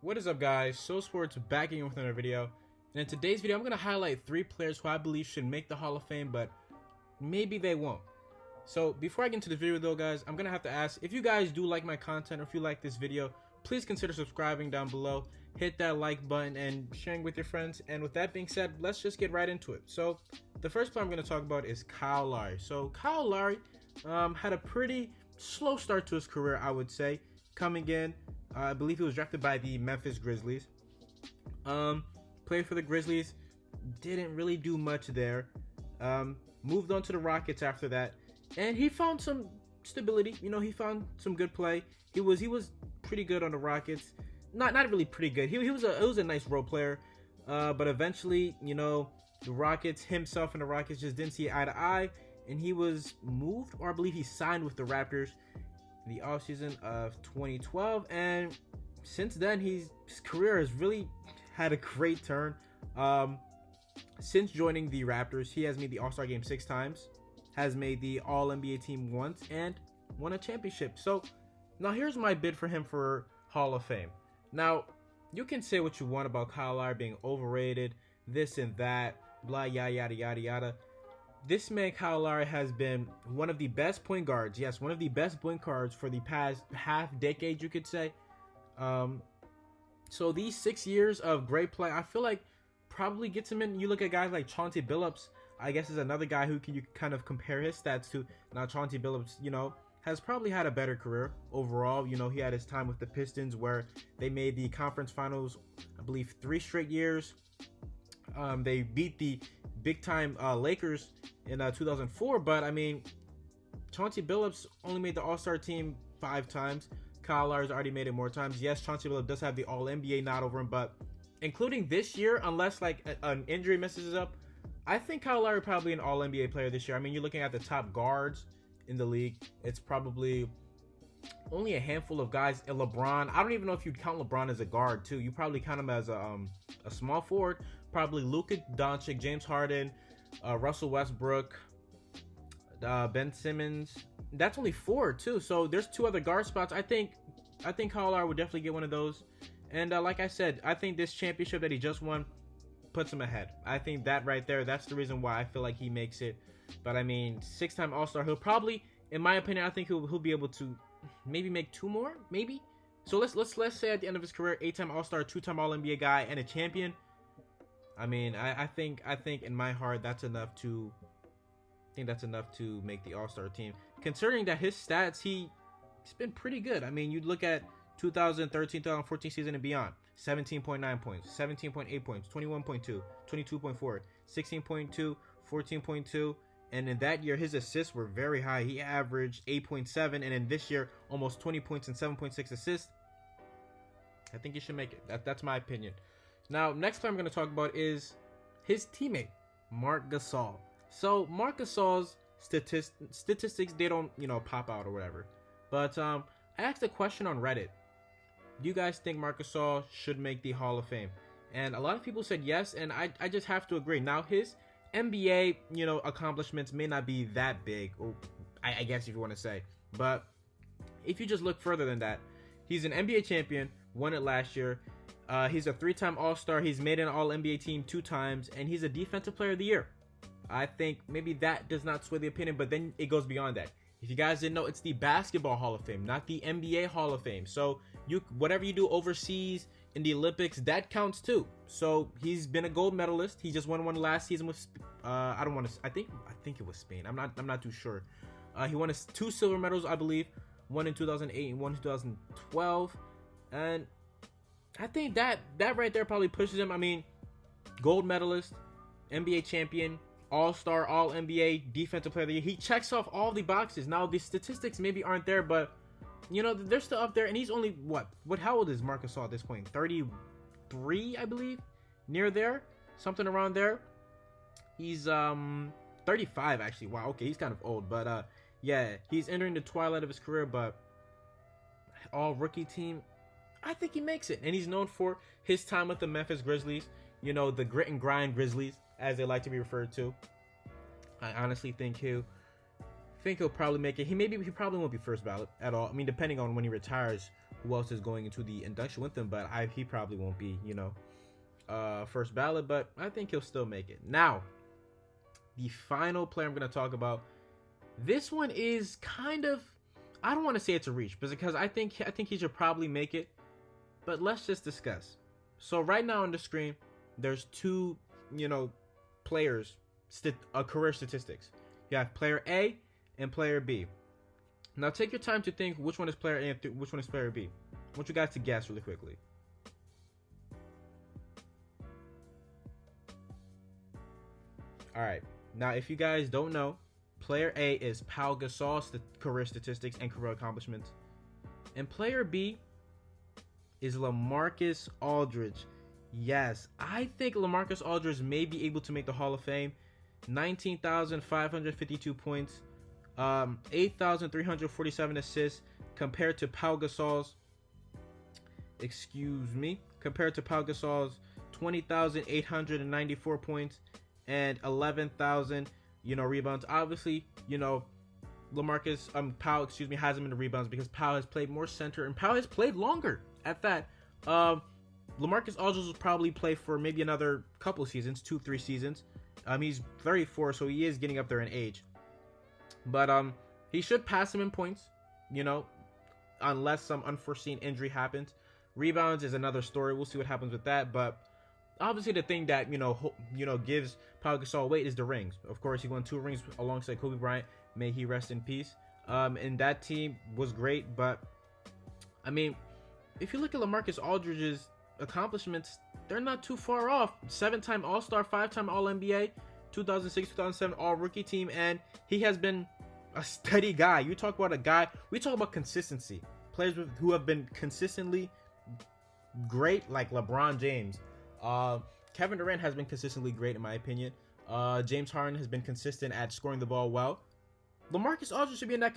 What is up, guys? So Sports back again with another video. And in today's video, I'm going to highlight 3 players who I believe should make the Hall of Fame, but maybe they won't. So before I get into the video though, guys, I'm going to have to ask, if you guys do like my content or if you like this video, please consider subscribing down below, hit that like button and sharing with your friends. And with that being said, let's just get right into it. So the first player I'm going to talk about is Kyle Lowry. So Kyle Lowry had a pretty slow start to his career, I would say, coming in. I believe he was drafted by the Memphis Grizzlies. Played for the Grizzlies, didn't really do much there. Moved on to the Rockets after that, and he found some stability. You know, he found some good play. He was pretty good on the Rockets. Not really pretty good. He was a nice role player. But eventually, you know, the Rockets himself and the Rockets just didn't see eye to eye, and he was moved, or I believe he signed with the Raptors the offseason of 2012, and since then his career has really had a great turn. Since joining the Raptors, he has made the All-Star game 6 times, has made the All-NBA team once, and won a championship. So now here's my bid for him for Hall of Fame. Now you can say what you want about Kyle Lowry being overrated, this and that, blah, yada yada yada yada. This man, Kyle Lowry, has been one of the best point guards. Yes, one of the best point guards for the past half decade, you could say. So these 6 years of great play, I feel like probably gets him in. You look at guys like Chauncey Billups, I guess is another guy who you kind of compare his stats to. Now Chauncey Billups, you know, has probably had a better career overall. You know, he had his time with the Pistons where they made the conference finals, I believe, 3 straight years. They beat the big time Lakers in 2004, but I mean, Chauncey Billups only made the All-Star team 5 times. Kyle Lowry's already made it more times. Yes, Chauncey Billups does have the All-NBA nod over him, but including this year, unless like an injury messes up, I think Kyle Lowry probably an All-NBA player this year. I mean, you're looking at the top guards in the league. It's probably only a handful of guys. LeBron, I don't even know if you'd count LeBron as a guard too. You probably count him as a small forward. Probably Luka Doncic, James Harden, Russell Westbrook, Ben Simmons. That's only 4 too. So there's 2 other guard spots. I think Kyle Lowry would definitely get one of those. And like I said, I think this championship that he just won puts him ahead. I think that right there, that's the reason why I feel like he makes it. But I mean, 6-time All-Star, he'll probably, in my opinion, I think he'll be able to maybe make 2 more, maybe. So let's say at the end of his career, 8-time All-Star, 2-time All-NBA guy, and a champion. I mean, I think in my heart that's enough to make the All-Star team. Considering that his stats, he's been pretty good. I mean, you'd look at 2013-2014 season and beyond. 17.9 points, 17.8 points, 21.2, 22.4, 16.2, 14.2, and in that year his assists were very high. He averaged 8.7, and in this year almost 20 points and 7.6 assists. I think he should make it. That's my opinion. Now, next player I'm going to talk about is his teammate, Marc Gasol. So, Marc Gasol's statistics, they don't, you know, pop out or whatever. But I asked a question on Reddit. Do you guys think Marc Gasol should make the Hall of Fame? And a lot of people said yes, and I just have to agree. Now, his NBA, you know, accomplishments may not be that big, or I guess if you want to say. But if you just look further than that, he's an NBA champion, won it last year. He's a 3-time All-Star. He's made an All-NBA team 2 times, and he's a Defensive Player of the Year. I think maybe that does not sway the opinion, but then it goes beyond that. If you guys didn't know, it's the Basketball Hall of Fame, not the NBA Hall of Fame. So whatever you do overseas in the Olympics, that counts too. So he's been a gold medalist. He just won one last season with I think it was Spain. I'm not too sure. He won 2 silver medals, I believe. One in 2008 and one in 2012, and I think that right there probably pushes him. I mean, gold medalist, NBA champion, All-Star, All-NBA, Defensive Player of the Year. He checks off all the boxes. Now, the statistics maybe aren't there, but, you know, they're still up there. And he's only, how old is Marc Gasol at this point? 33, I believe? Near there? Something around there. He's 35, actually. Wow, okay, he's kind of old. But, yeah, he's entering the twilight of his career, but all-rookie team, I think he makes it. And he's known for his time with the Memphis Grizzlies. You know, the grit and grind Grizzlies, as they like to be referred to. I honestly think he'll think he'll probably make it. He probably won't be first ballot at all. I mean, depending on when he retires who else is going into the induction with him, but he probably won't be, you know, first ballot, but I think he'll still make it. Now, the final player I'm going to talk about, this one is kind of, I don't want to say it's a reach, because I think he should probably make it, but let's just discuss. So right now on the screen, there's two, you know, players, career statistics. You have player A and player B. Now take your time to think which one is player A and which one is player B. I want you guys to guess really quickly. Alright, now if you guys don't know, player A is Pau Gasol's career statistics and career accomplishments. And player B is LaMarcus Aldridge. Yes, I think LaMarcus Aldridge may be able to make the Hall of Fame. 19,552 points, 8,347 assists compared to Pau Gasol's, compared to Pau Gasol's 20,894 points and 11,000, you know, rebounds. Obviously, you know, Pau has him in the rebounds because Pau has played more center and Pau has played longer at that. LaMarcus Aldridge will probably play for maybe another couple seasons, 2-3 seasons. He's 34, so he is getting up there in age. But he should pass him in points, you know, unless some unforeseen injury happens. Rebounds is another story. We'll see what happens with that. But obviously, the thing that you know gives Pau Gasol weight is the rings. Of course, he won 2 rings alongside Kobe Bryant. May he rest in peace. And that team was great. But I mean, if you look at LaMarcus Aldridge's accomplishments, they're not too far off. 7-time All-Star, 5-time All-NBA, 2006-2007 All-Rookie team, and he has been a steady guy. You talk about a guy, we talk about consistency. Players who have been consistently great, like LeBron James. Kevin Durant has been consistently great in my opinion. James Harden has been consistent at scoring the ball well. LaMarcus Aldridge should be in that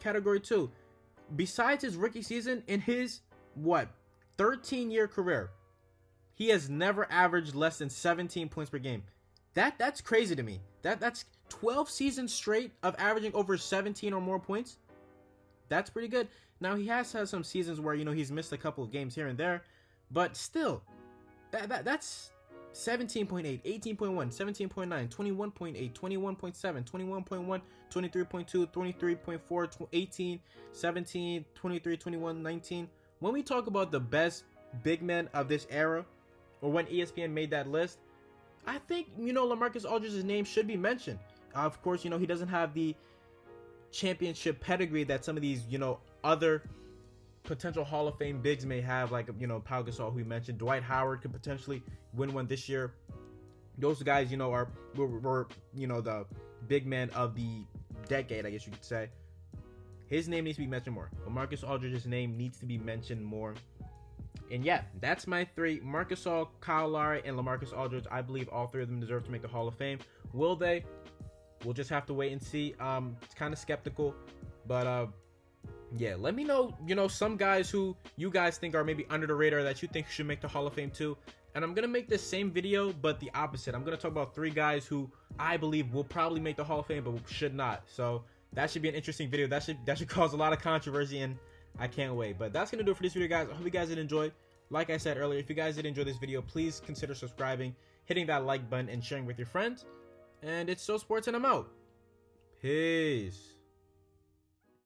category too. Besides his rookie season, in his 13-year career, he has never averaged less than 17 points per game. That's crazy to me. That's 12 seasons straight of averaging over 17 or more points. That's pretty good. Now he has had some seasons where, you know, he's missed a couple of games here and there, but still, that's 17.8, 18.1, 17.9, 21.8, 21.7, 21.1, 23.2, 23.4, 18, 17, 23, 21, 19. When we talk about the best big men of this era, or when ESPN made that list, I think, you know, LaMarcus Aldridge's name should be mentioned. Of course, you know, he doesn't have the championship pedigree that some of these, you know, other potential Hall of Fame bigs may have, like, you know, Pau Gasol, who we mentioned. Dwight Howard could potentially win one this year. Those guys, you know, were you know, the big man of the decade, I guess you could say. His name needs to be mentioned more. LaMarcus Aldridge's name needs to be mentioned more. And yeah, that's my 3. Marc Gasol, Kyle Lowry, and LaMarcus Aldridge. I believe all 3 of them deserve to make the Hall of Fame. Will they? We'll just have to wait and see. It's kind of skeptical, but yeah, let me know, you know, some guys who you guys think are maybe under the radar that you think should make the Hall of Fame too. And I'm gonna make this same video, but the opposite. I'm gonna talk about 3 guys who I believe will probably make the Hall of Fame, but should not. So that should be an interesting video. That should cause a lot of controversy, and I can't wait. But that's gonna do it for this video, guys. I hope you guys did enjoy. Like I said earlier, if you guys did enjoy this video, please consider subscribing, hitting that like button, and sharing with your friends. And it's So Sports, and I'm out. Peace.